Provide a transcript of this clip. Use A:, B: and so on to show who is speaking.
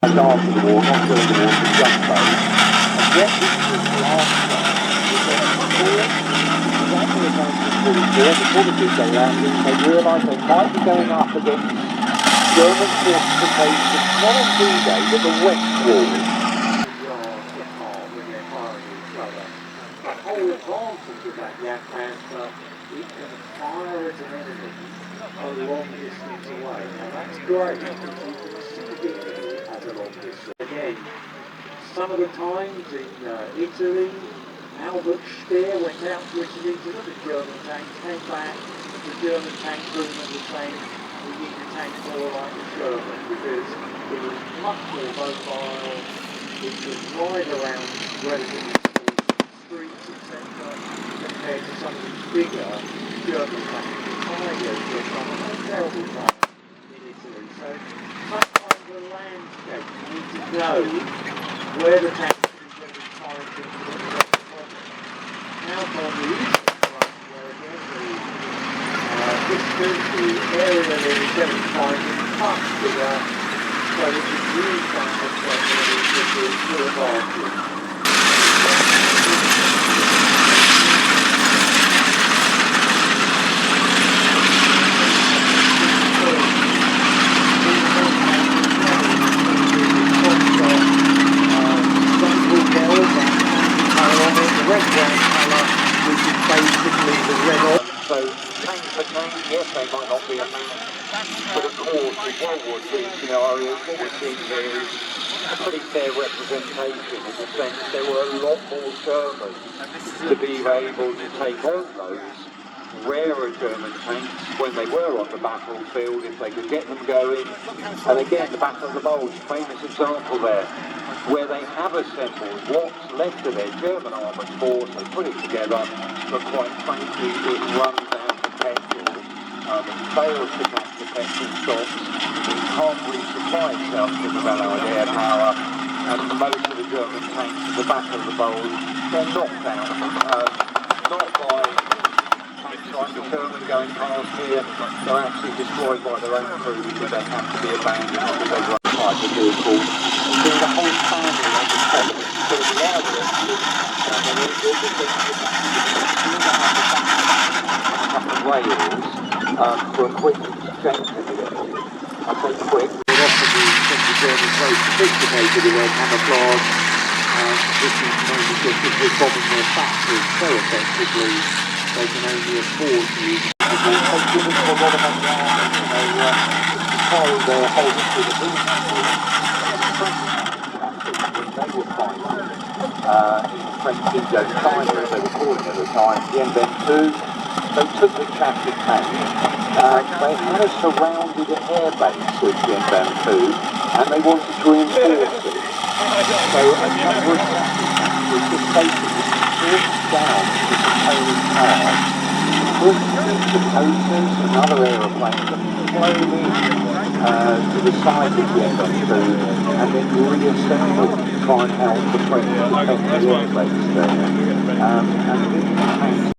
A: After the war, not during the war, but just so. And yet this was the answer. Before the D-Day landing, they realised they might be going up against German fortifications, not on D-Day, but the West Wall. The whole advantage of that Jagdpanther, it can fire at an enemy a long distance away. Now that's great, because you can see the enemy at a long distance. Again, some of the times in Italy, Albert Speer went out to Italy to look at German tanks, came back, the German tank crewmen were saying, we need a tank more like the Sherman, because it was much more mobile, it could ride around relatively streets, etc., compared to some of these bigger German tanks. Tigers were some of those terrible tanks in Italy. So sometimes the landscape, you need to know where the tanks are going to be timed into the correct problem. Now on the eastern front, where again the area that is getting timed is much bigger, so it is really fun to get to the advantage. So, tank for tank, yes, they might not be a match, but of course, in World War II scenarios, what we're seeing there is a pretty fair representation in the sense there were a lot more Germans to be able to take on those rarer German tanks when they were on the battlefield, if they could get them going. And again, the Battle of the Bulge, famous example there, where they have assembled what's left of their German armoured force, they put it together, but quite frankly, it runs out of petrol. It fails to catch the petrol stocks, it can't resupply itself with the Allied air power, and most of the German tanks at the Battle of the Bulge, they're knocked out, not by tanks like the German going past here, they're actually destroyed by their own crew because they have to be abandoned because they run type of vehicles. And the whole family on the top of it, so the larger rails for a quick exchange of the I say quick, but often the Germans very sophisticated in their camouflage, this is mainly just if we're bombing their factories so effectively they can only afford to use it. And they take with us a lot of army, carry their whole history of the they were fighting in French Indochina, as they were calling it at the time, the NBEM-2. They took the captured tank, they had a surrounded air base with the NBEM-2, and they wanted to reinforce it. So a number of captured tanks was just basically forced down to the component cars, put into motors and other aeroplanes and flown in to the side of the NBEM-2, and then reassembled to try and help the French defend the air base there. And these tanks